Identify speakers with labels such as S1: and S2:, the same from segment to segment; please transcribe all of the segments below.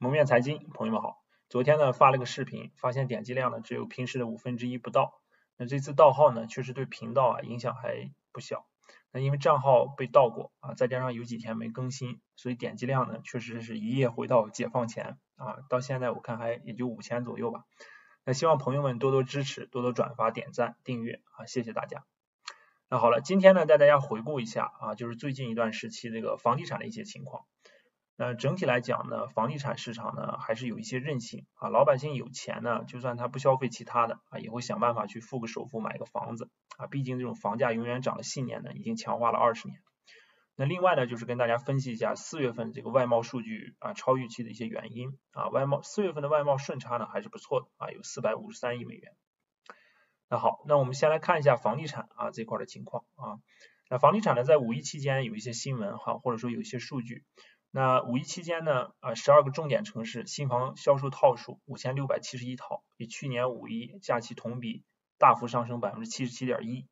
S1: 蒙面财经，朋友们好。昨天呢发了个视频，发现点击量呢只有平时的1/5不到。那这次盗号呢，确实对频道影响还不小。那因为账号被盗过再加上有几天没更新，所以点击量呢确实是一夜回到解放前到现在我看还也就5000左右吧。那希望朋友们多多支持，多多转发、点赞、订阅谢谢大家。那好了，今天呢带大家回顾一下就是最近一段时期这个房地产的一些情况。那整体来讲呢，房地产市场呢还是有一些韧性老百姓有钱呢，就算他不消费其他的也会想办法去付个首付买个房子毕竟这种房价永远涨的信念呢已经强化了20年。那另外呢就是跟大家分析一下4月份这个外贸数据超预期的一些原因4月份的外贸顺差呢还是不错的有453亿美元。那好，那我们先来看一下房地产这块的情况那房地产呢在五一期间有一些新闻或者说有一些数据。那五一期间呢12个重点城市新房销售套数5671套，比去年五一假期同比大幅上升77.1%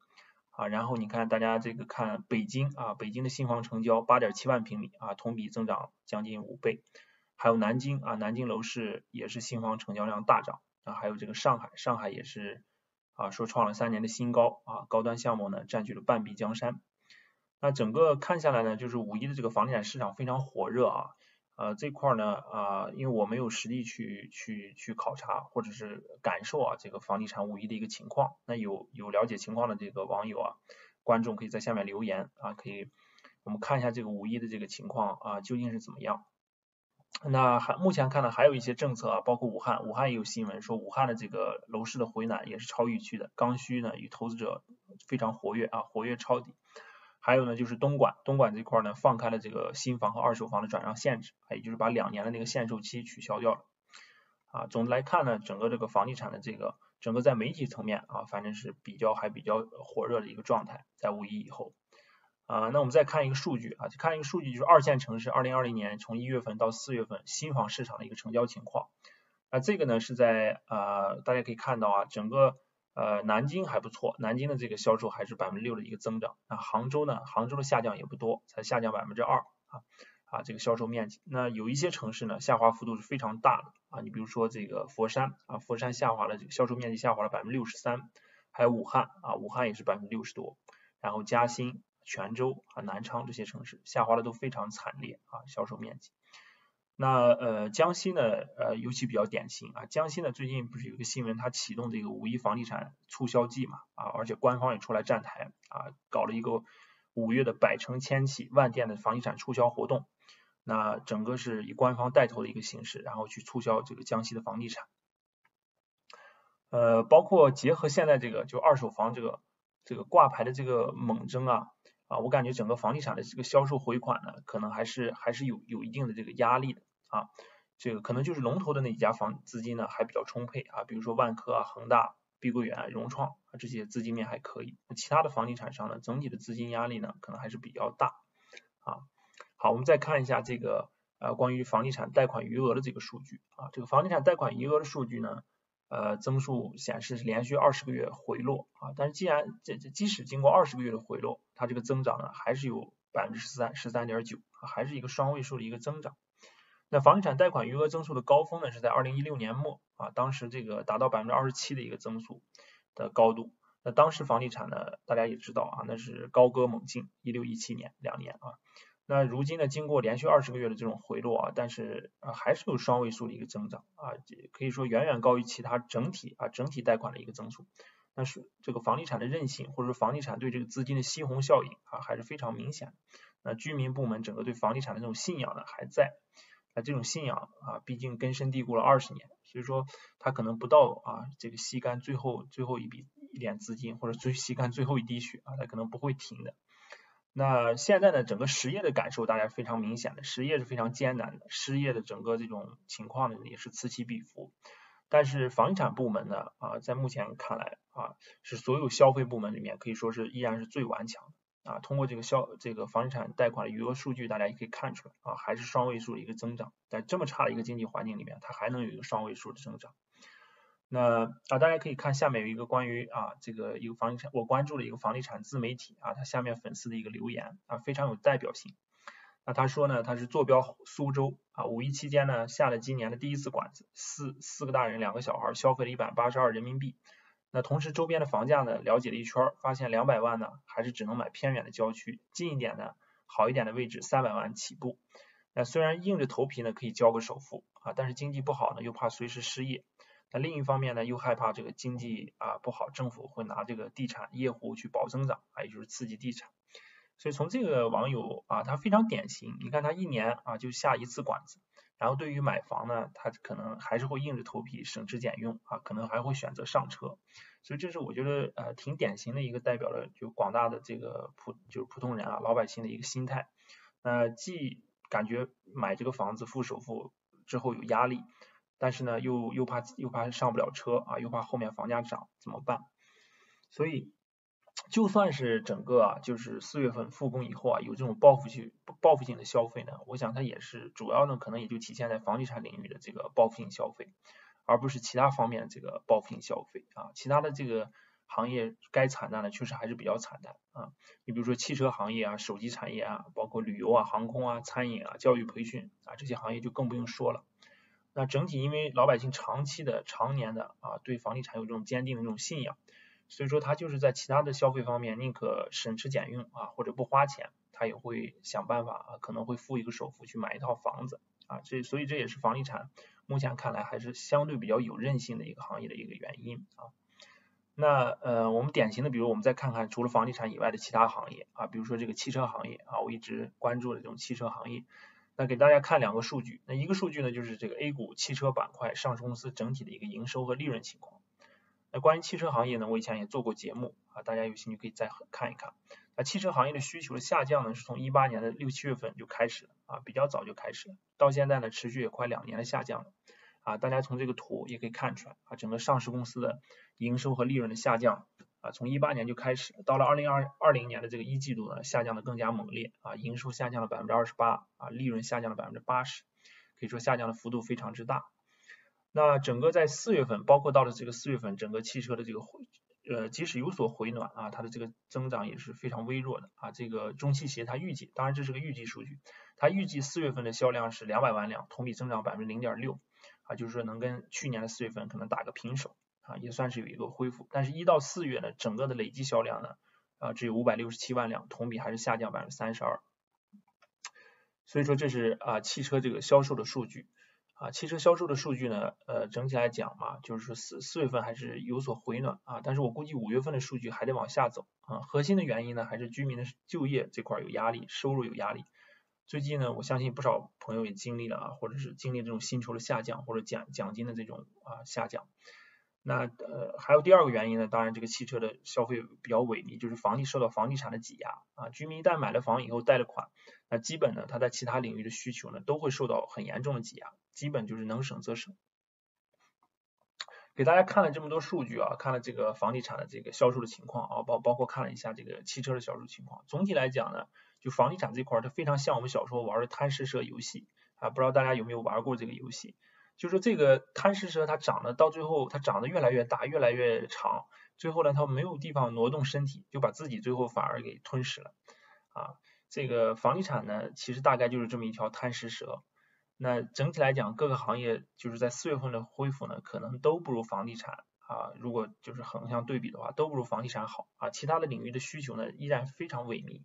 S1: 然后你看大家这个看北京北京的新房成交8.7万平米同比增长将近5倍。还有南京南京楼市也是新房成交量大涨还有这个上海也是说创了3年的新高高端项目呢占据了半壁江山。那整个看下来呢，就是五一的这个房地产市场非常火热这块呢因为我没有实地去考察或者是感受这个房地产五一的一个情况。那有了解情况的这个网友观众可以在下面留言可以我们看一下这个五一的这个情况究竟是怎么样。那目前看呢还有一些政策包括武汉也有新闻说武汉的这个楼市的回暖也是超预期的，刚需呢与投资者非常活跃活跃抄底。还有呢就是东莞这块呢放开了这个新房和二手房的转让限制也就是把2年的那个限售期取消掉了总的来看呢，整个这个房地产的这个整个在媒体层面反正是比较火热的一个状态，在五一以后那我们再看一个数据就是二线城市2020年从1月份到4月份新房市场的一个成交情况这个呢是在大家可以看到整个南京还不错，南京的这个销售还是6%的一个增长。那杭州的下降也不多，才下降2%这个销售面积。那有一些城市呢下滑幅度是非常大的你比如说这个佛山佛山下滑了，这个销售面积下滑了63%，还有武汉武汉也是60%多，然后嘉兴、泉州南昌这些城市下滑的都非常惨烈销售面积。那江西呢尤其比较典型江西呢最近不是有一个新闻，它启动这个五一房地产促销季嘛而且官方也出来站台搞了一个5月的百城千企万店的房地产促销活动。那整个是以官方带头的一个形式，然后去促销这个江西的房地产包括结合现在这个就二手房这个挂牌的这个猛增我感觉整个房地产的这个销售回款呢可能还是有一定的这个压力的这个可能就是龙头的那几家资金呢还比较充沛比如说万科恒大、碧桂园、融创这些资金面还可以，其他的房地产商呢整体的资金压力呢可能还是比较大好，我们再看一下这个关于房地产贷款余额的这个数据这个房地产贷款余额的数据呢增速显示是连续20个月回落但是即使经过20个月的回落，它这个增长呢还是有13.9%还是一个双位数的一个增长。那房地产贷款余额增速的高峰呢是在2016年末当时这个达到27%的一个增速的高度。那当时房地产呢大家也知道那是高歌猛进，16、17年2年那如今呢经过连续20个月的这种回落但是还是有双位数的一个增长可以说远远高于其他整体贷款的一个增速。但是这个房地产的韧性或者说房地产对这个资金的吸红效应还是非常明显的。那居民部门整个对房地产的这种信仰呢还在，那这种信仰毕竟根深蒂固了20年，所以说它可能不到这个吸干最后一点资金或者吸干最后一滴血它可能不会停的。那现在呢整个实业的感受大家非常明显的，实业是非常艰难的，失业的整个这种情况呢也是此起彼伏。但是房地产部门呢在目前看来是所有消费部门里面可以说是依然是最顽强的通过这个房地产贷款的余额数据大家也可以看出来还是双位数的一个增长，在这么差的一个经济环境里面它还能有一个双位数的增长。那大家可以看下面有一个关于这个一个房地产我关注的一个房地产自媒体它下面粉丝的一个留言非常有代表性。那他说呢，他是坐标苏州啊，五一期间呢下了今年的第一次馆子，四个大人2个小孩，消费了182人民币。那同时周边的房价呢了解了一圈，发现200万呢还是只能买偏远的郊区，近一点的好一点的位置300万起步。那虽然硬着头皮呢可以交个首付啊，但是经济不好呢又怕随时失业。那另一方面呢又害怕这个经济不好，政府会拿这个地产业户去保增长也就是刺激地产。所以从这个网友他非常典型，你看他1年就下1次馆子，然后对于买房呢，他可能还是会硬着头皮省吃俭用可能还会选择上车。所以这是我觉得挺典型的一个代表了就广大的这个普通人老百姓的一个心态。既感觉买这个房子付首付之后有压力，但是呢又怕上不了车又怕后面房价涨怎么办？所以就算是整个就是4月份复工以后有这种报复性的消费呢，我想它也是主要呢可能也就体现在房地产领域的这个报复性消费，而不是其他方面的这个报复性消费其他的这个行业该惨淡的确实还是比较惨淡你比如说汽车行业手机产业包括旅游航空餐饮教育培训这些行业就更不用说了。那整体因为老百姓常年的对房地产有这种坚定的这种信仰，所以说他就是在其他的消费方面宁可省吃俭用或者不花钱，他也会想办法可能会付一个首付去买一套房子所以这也是房地产目前看来还是相对比较有韧性的一个行业的一个原因那我们典型的比如我们再看看除了房地产以外的其他行业比如说这个汽车行业我一直关注的这种汽车行业。那给大家看2个数据，那一个数据呢就是这个 A 股汽车板块上市公司整体的一个营收和利润情况。那关于汽车行业呢，我以前也做过节目大家有兴趣可以再看一看。那汽车行业的需求的下降呢，是从18年的6、7月份就开始了比较早就开始了，到现在呢持续也快2年的下降了大家从这个图也可以看出来整个上市公司的营收和利润的下降从18年就开始，到了2020年的这个1季度呢，下降的更加猛烈营收下降了28%利润下降了80%，可以说下降的幅度非常之大。那整个在4月份，包括到了这个4月份，整个汽车的这个即使有所回暖它的这个增长也是非常微弱的这个中汽协它预计，当然这是个预计数据，它预计4月份的销量是200万辆，同比增长0.6%就是说能跟去年的4月份可能打个平手也算是有一个恢复。但是1到4月呢，整个的累计销量呢只有567万辆，同比还是下降32%。所以说这是汽车这个销售的数据汽车销售的数据呢整体来讲就是说4月份还是有所回暖但是我估计5月份的数据还得往下走核心的原因呢还是居民的就业这块有压力，收入有压力。最近呢我相信不少朋友也经历了或者是经历这种薪酬的下降或者奖金的这种下降。那还有第2个原因呢，当然这个汽车的消费比较萎靡，就是受到房地产的挤压居民一旦买了房以后贷了款，那基本呢他在其他领域的需求呢都会受到很严重的挤压，基本就是能省则省。给大家看了这么多数据看了这个房地产的这个销售的情况包括看了一下这个汽车的销售情况。总体来讲呢，就房地产这块它非常像我们小时候玩的贪食蛇游戏不知道大家有没有玩过这个游戏。就是这个贪食蛇它长得到最后它长得越来越大越来越长，最后呢它没有地方挪动身体，就把自己最后反而给吞噬了这个房地产呢其实大概就是这么一条贪食蛇。那整体来讲各个行业就是在4月份的恢复呢可能都不如房地产如果就是横向对比的话都不如房地产好其他的领域的需求呢依然非常萎靡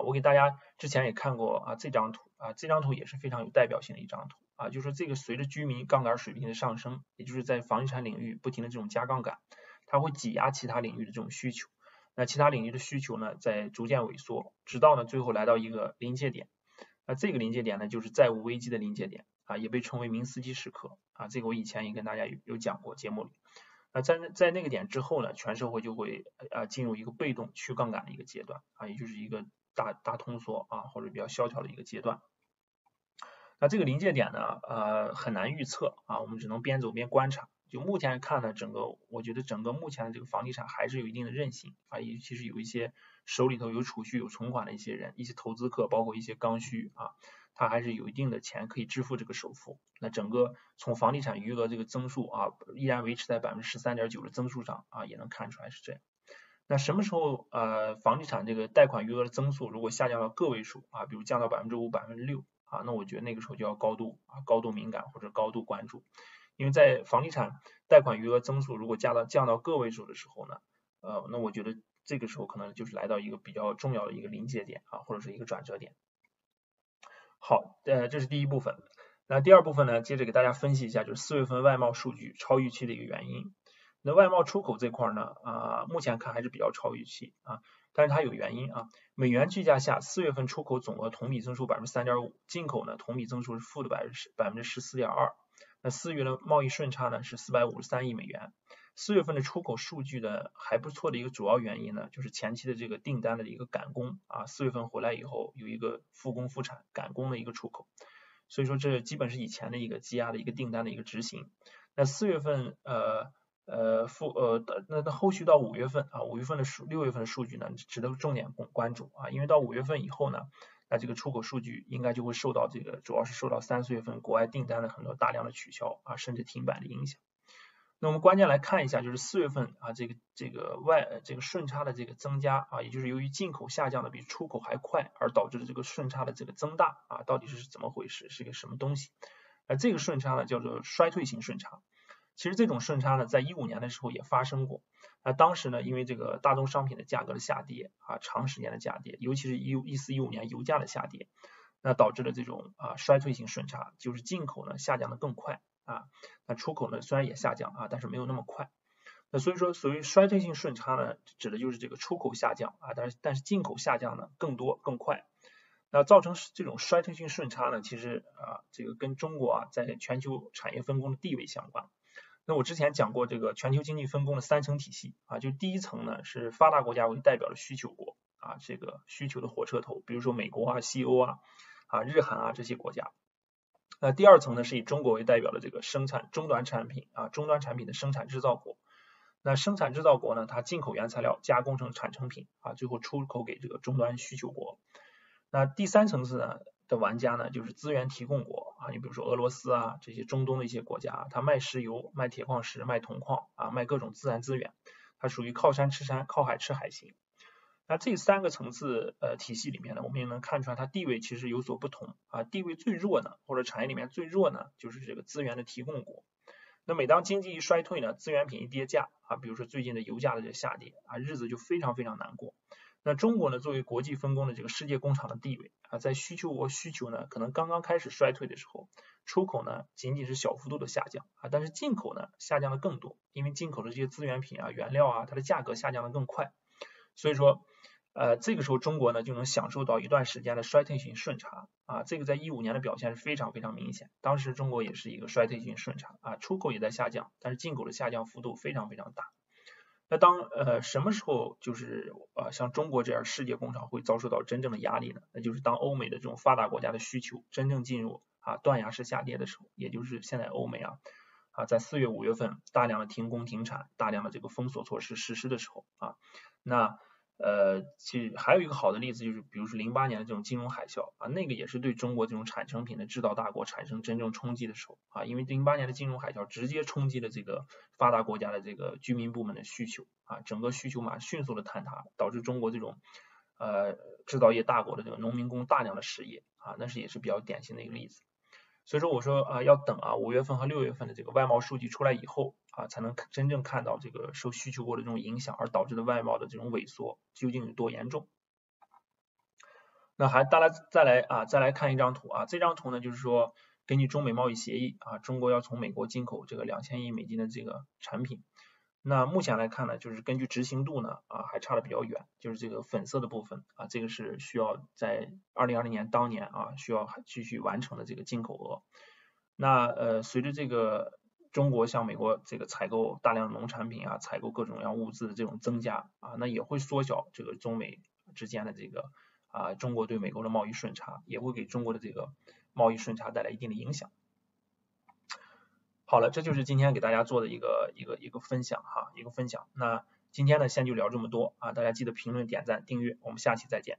S1: 我给大家之前也看过这张图这张图也是非常有代表性的一张图就是说这个随着居民杠杆水平的上升，也就是在房地产领域不停的这种加杠杆，它会挤压其他领域的这种需求，那其他领域的需求呢在逐渐萎缩，直到呢最后来到一个临界点。那这个临界点呢就是债务危机的临界点也被称为明斯基时刻这个我以前也跟大家有讲过节目里。那在那个点之后呢，全社会就会进入一个被动去杠杆的一个阶段也就是一个大通缩或者比较萧条的一个阶段。那这个临界点呢很难预测我们只能边走边观察。就目前看呢，我觉得整个目前的这个房地产还是有一定的韧性尤其是有一些手里头有储蓄有存款的一些人，一些投资客，包括一些刚需他还是有一定的钱可以支付这个首付。那整个从房地产余额这个增速依然维持在13.9%的增速上也能看出来是这样。那什么时候房地产这个贷款余额的增速如果下降到个位数啊，比如降到5%、6%啊，那我觉得那个时候就要高度敏感或者高度关注，因为在房地产贷款余额增速如果降到个位数的时候呢，那我觉得这个时候可能就是来到一个比较重要的一个临界点啊，或者是一个转折点。好，这是第一部分。那第二部分呢，接着给大家分析一下，就是4月份外贸数据超预期的一个原因。那外贸出口这块呢，目前看还是比较超预期啊，但是它有原因啊。美元计价下，4月份出口总额同比增速3.5%，进口呢同比增速是负的14.2%。那4月的贸易顺差呢是453亿美元。4月份的出口数据的还不错的一个主要原因呢，就是前期的这个订单的一个赶工啊，4月份回来以后有一个复工复产赶工的一个出口，所以说这基本是以前的一个积压的一个订单的一个执行。那4月份那后续到5月份啊，6月份的数据呢值得重点关注啊，因为到5月份以后呢，那这个出口数据应该就会受到这个主要是受到3、4月份国外订单的很多大量的取消啊甚至停摆的影响。那我们关键来看一下，就是4月份啊这个顺差的这个增加啊，也就是由于进口下降的比出口还快，而导致的这个顺差的这个增大啊，到底是怎么回事，是个什么东西？这个顺差呢叫做衰退性顺差。其实这种顺差呢，在15年的时候也发生过。当时呢，因为这个大宗商品的价格的下跌啊，长时间的下跌，尤其是14、15年油价的下跌，那导致了这种衰退性顺差，就是进口呢下降的更快啊，那出口呢虽然也下降啊，但是没有那么快。那所以说，所谓衰退性顺差呢，指的就是这个出口下降啊，但是进口下降呢更多更快。那造成这种衰退性顺差呢，其实这个跟中国在全球产业分工的地位相关。那我之前讲过这个全球经济分工的3层体系啊，就第一层呢是发达国家为代表的需求国啊，这个需求的火车头，比如说美国啊、西欧啊、日韩啊这些国家。那第二层呢是以中国为代表的这个生产终端产品的生产制造国。那生产制造国呢，它进口原材料加工成产成品啊，最后出口给这个终端需求国。那第三层次呢的玩家呢，就是资源提供国啊，你比如说俄罗斯啊这些中东的一些国家，它卖石油、卖铁矿石、卖铜矿啊，卖各种自然资源，它属于靠山吃山、靠海吃海型。那这3个层次体系里面呢，我们也能看出来它地位其实有所不同啊。地位最弱呢，或者产业里面最弱呢，就是这个资源的提供国。那每当经济一衰退呢，资源品一跌价啊，比如说最近的油价的这个下跌啊，日子就非常非常难过。那中国呢，作为国际分工的这个世界工厂的地位啊，在需求国需求呢可能刚刚开始衰退的时候，出口呢仅仅是小幅度的下降啊，但是进口呢下降的更多，因为进口的这些资源品啊、原料啊，它的价格下降的更快，所以说这个时候中国呢就能享受到一段时间的衰退性顺差啊，这个在15年的表现是非常非常明显，当时中国也是一个衰退性顺差啊，出口也在下降，但是进口的下降幅度非常非常大。那当什么时候就是像中国这样世界工厂会遭受到真正的压力呢？那就是当欧美的这种发达国家的需求真正进入断崖式下跌的时候，也就是现在欧美在4月、5月份大量的停工停产、大量的这个封锁措施实施的时候那其实还有一个好的例子就是，比如说08年的这种金融海啸那个也是对中国这种产成品的制造大国产生真正冲击的时候因为08年的金融海啸直接冲击了这个发达国家的这个居民部门的需求整个需求码迅速的坍塌，导致中国这种制造业大国的这个农民工大量的失业那是也是比较典型的一个例子。所以说我说要等5月份和6月份的这个外贸数据出来以后才能真正看到这个受需求国的这种影响而导致的外贸的这种萎缩究竟有多严重。那大家再来看一张图这张图呢就是说根据中美贸易协议中国要从美国进口这个2000亿美金的这个产品。那目前来看呢，就是根据执行度呢还差得比较远，就是这个粉色的部分这个是需要在2020年当年需要继续完成的这个进口额。那随着这个中国向美国这个采购大量农产品采购各种各样物资的这种增加那也会缩小这个中美之间的这个中国对美国的贸易顺差，也会给中国的这个贸易顺差带来一定的影响。好了，这就是今天给大家做的一个分享一个分享。那今天呢先就聊这么多大家记得评论、点赞、订阅，我们下期再见。